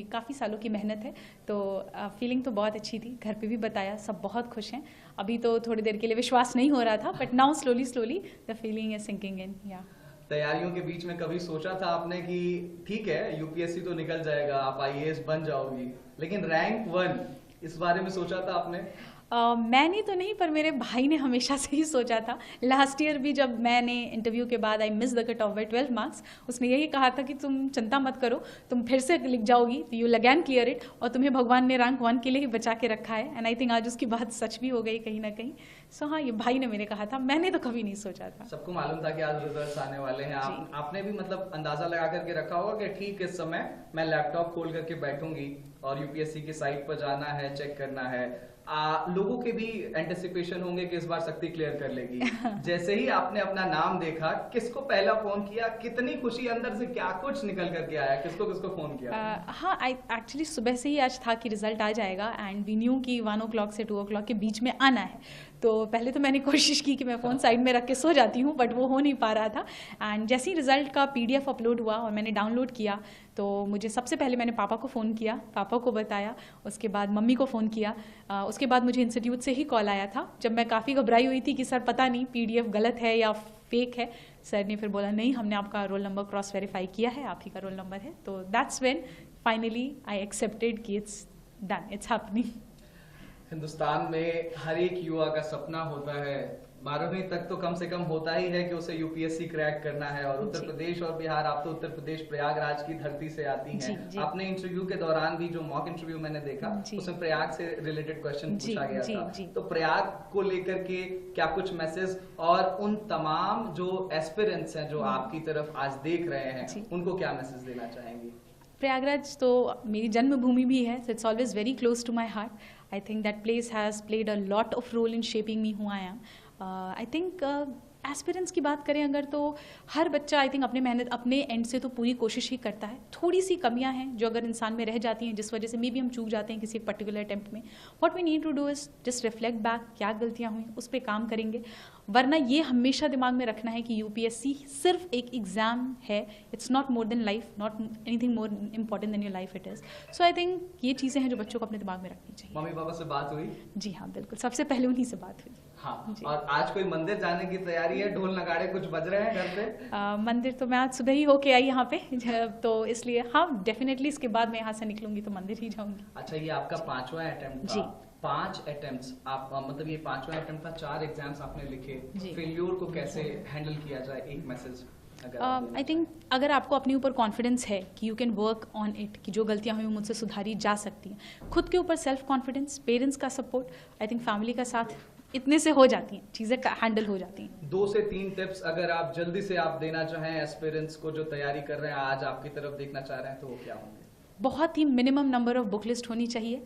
काफ़ी सालों की मेहनत है, तो फीलिंग तो बहुत अच्छी थी। घर पे भी बताया, सब बहुत खुश हैं। अभी तो थोड़ी देर के लिए विश्वास नहीं हो रहा था, but now slowly the feeling is sinking in. या तैयारियों के बीच में कभी सोचा था आपने कि ठीक है यूपीएससी तो निकल जाएगा, आप आईएएस बन जाओगी, लेकिन रैंक 1 इस बारे में सोचा था आपने? मैंने तो नहीं, पर मेरे भाई ने हमेशा से ही सोचा था। लास्ट ईयर भी जब मैंने इंटरव्यू के बाद I miss the cut off by 12 marks, उसने यही कहा था कि तुम चिंता मत करो, तुम फिर से लिख जाओगी, you will again clear it, और तुम्हें भगवान ने रैंक 1 के लिए ही बचा के रखा है। एंड आई थिंक आज उसकी बात सच भी हो गई कहीं ना कहीं। सो हाँ, ये भाई ने मेरे कहा था, मैंने तो कभी नहीं सोचा था। सबको मालूम था कि आज रिजल्ट्स आने वाले हैं, आपने भी मतलब अंदाजा लगा करके रखा होगा कि ठीक इस समय मैं लैपटॉप खोल करके बैठूंगी और यूपीएससी की साइट पर जाना है, चेक करना है। लोगों के भी एंटिसिपेशन होंगे कि इस बार शक्ति क्लियर कर लेगी। जैसे ही आपने अपना नाम देखा, किसको पहला फोन किया, कितनी खुशी अंदर से, क्या कुछ निकल करके आया, किसको किसको फोन किया? हाँ, आई एक्चुअली सुबह से ही आज था कि रिजल्ट आ जाएगा, एंड वी न्यू कि 1 o'clock से 2 o'clock के बीच में आना है। तो पहले तो मैंने कोशिश की कि मैं फ़ोन साइड में रख के सो जाती हूँ, बट वो हो नहीं पा रहा था। एंड जैसे ही रिजल्ट का PDF अपलोड हुआ और मैंने डाउनलोड किया, तो मुझे सबसे पहले मैंने पापा को फ़ोन किया, पापा को बताया, उसके बाद मम्मी को फ़ोन किया। उसके बाद मुझे इंस्टीट्यूट से ही कॉल आया था, जब मैं काफ़ी घबराई हुई थी कि सर पता नहीं PDF गलत है या फेक है। सर ने फिर बोला नहीं, हमने आपका रोल नंबर क्रॉस वेरीफाई किया है, आप ही का रोल नंबर है। तो that's when finally I accepted कि it's done, it's happening. Hindustan में हर एक युवा का सपना होता है, 12वीं तक तो कम से कम होता ही है कि उसे यूपीएससी क्रैक करना है। और उत्तर प्रदेश और बिहार, आप तो उत्तर प्रदेश प्रयागराज की धरती से आती हैं। आपने इंटरव्यू के दौरान भी, जो मॉक इंटरव्यू मैंने देखा, उसमें प्रयाग से रिलेटेड क्वेश्चन पूछा गया था। तो प्रयाग को लेकर के क्या कुछ मैसेज, और उन तमाम जो एस्पिरेंट्स हैं जो आपकी तरफ आज देख रहे हैं, उनको क्या मैसेज देना चाहेंगी? प्रयागराज तो मेरी जन्मभूमि भी है, so it's always very close to my heart. I think that place has played a lot of role in shaping me who I am. I think aspirants की बात करें अगर, तो हर बच्चा आई थिंक अपने मेहनत, अपने एंड से तो पूरी कोशिश ही करता है। थोड़ी सी कमियां हैं जो अगर इंसान में रह जाती हैं, जिस वजह से मे बी हम चूक जाते हैं किसी एक पर्टिकुलर अटेम्प्ट में। What we need to do is just reflect back, क्या गलतियां हुई, उस पर काम करेंगे। वरना ये हमेशा दिमाग में रखना है कि यूपीएससी सिर्फ एक एग्जाम है, it's not more than life, not anything more important than your life it is. So I think ये चीज़ें हैं जो बच्चों को अपने दिमाग में रखनी चाहिए। मम्मी पापा से बात हुई? जी हाँ, बिल्कुल, सबसे पहले उन्हीं से बात हुई। हाँ, और आज कोई मंदिर जाने की तैयारी है? ढोल नगाड़े कुछ बज रहे हैं घर पे? मंदिर तो मैं आज सुबह ही होके आई यहाँ पे, तो इसलिए हाँ, डेफिनेटली इसके बाद मैं यहाँ से निकलूंगी तो मंदिर ही जाऊंगी। अच्छा, ये आपका 5वां अटेम्प्ट था? जी, 5 अटेम्प्ट्स आप, मतलब ये 5वां अटेम्प्ट था, 4 एग्जाम्स आपने लिखे। फेल्योर को कैसे हैंडल किया जाए, एक मैसेज? आई थिंक अगर आपको अपने ऊपर कॉन्फिडेंस है कि you can work on it, कि जो गलतियां हुई मुझसे सुधारी जा सकती हैं, खुद के ऊपर सेल्फ कॉन्फिडेंस, पेरेंट्स का सपोर्ट, आई थिंक फैमिली का साथ, इतने से हो जाती हैं चीज़ें, हैंडल हो जाती हैं। 2 से 3 टिप्स अगर आप जल्दी से आप देना चाहें एस्पिरेंट्स को जो तैयारी कर रहे हैं, आज आपकी तरफ देखना चाह रहे हैं, तो वो क्या होंगे? बहुत ही minimum number of book list होनी चाहिए।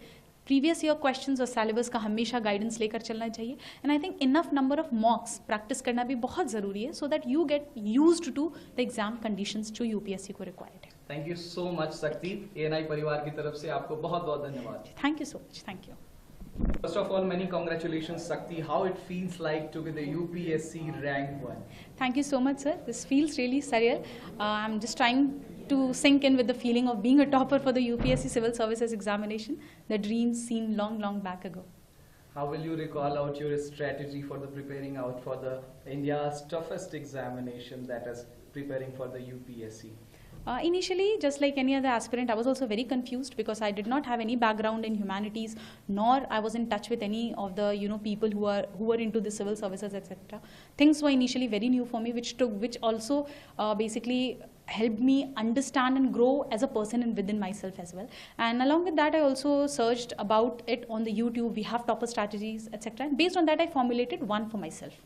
प्रीवियस ईयर क्वेश्चंस और सिलेबस का हमेशा गाइडेंस लेकर चलना चाहिए। And I think enough number of mocks practice करना भी बहुत ज़रूरी है, so that you get used to the exam conditions जो यूपीएससी को रिक्वायर्ड है। Thank you so much Shakti, ANI परिवार की तरफ से आपको बहुत बहुत धन्यवाद। Thank you so much, thank you. First of all, many congratulations, Shakti. How it feels like to be the UPSC rank 1? Thank you so much, sir. This feels really surreal. I'm just trying to sink in with the feeling of being a topper for the UPSC Civil Services examination, the dream seen long, long back ago. How will you recall out your strategy for the preparing out for the India's toughest examination, that is preparing for the UPSC? Initially, just like any other aspirant, I was also very confused because I did not have any background in humanities, nor I was in touch with any of the people who were into the civil services, etc. Things were initially very new for me, which also basically helped me understand and grow as a person and within myself as well. And along with that, I also searched about it on the YouTube. We have topper strategies, etc. And based on that, I formulated one for myself.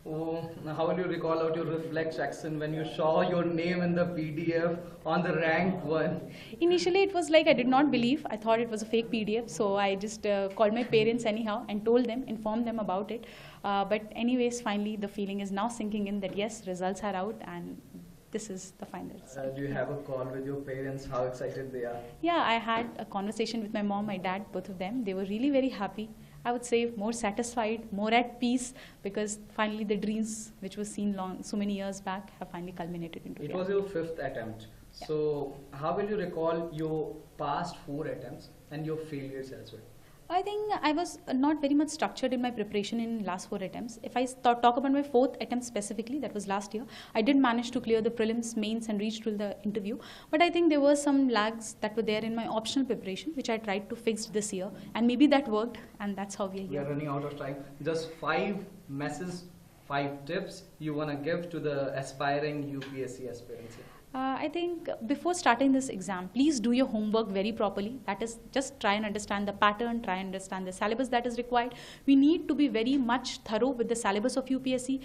Oh, how will you recall out your reflection when you saw your name in the PDF on the rank 1? Initially, it was like I did not believe. I thought it was a fake PDF. So I just called my parents anyhow and told them, informed them about it. But anyways, finally, the feeling is now sinking in that yes, results are out and this is the final result. Do you have a call with your parents? How excited they are? Yeah, I had a conversation with my mom, my dad, both of them. They were really very happy. I would say more satisfied, more at peace, because finally the dreams which was seen so many years back have finally culminated into reality. It was your 5th attempt. So how will you recall your past 4 attempts and your failures as well? I think I was not very much structured in my preparation in last 4 attempts. If I talk about my 4th attempt specifically, that was last year, I did manage to clear the prelims, mains and reach to the interview. But I think there were some lags that were there in my optional preparation, which I tried to fix this year. And maybe that worked, and that's how we are We are here. running out of time. Just 5 messages, 5 tips you want to give to the aspiring UPSC aspirants here. I think before starting this exam, please do your homework very properly. That is, just try and understand the pattern, try and understand the syllabus that is required. We need to be very much thorough with the syllabus of UPSC.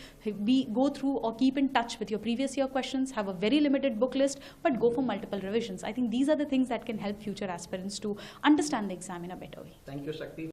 Go through or keep in touch with your previous year questions, have a very limited book list, but go for multiple revisions. I think these are the things that can help future aspirants to understand the exam in a better way. Thank you, Shakti.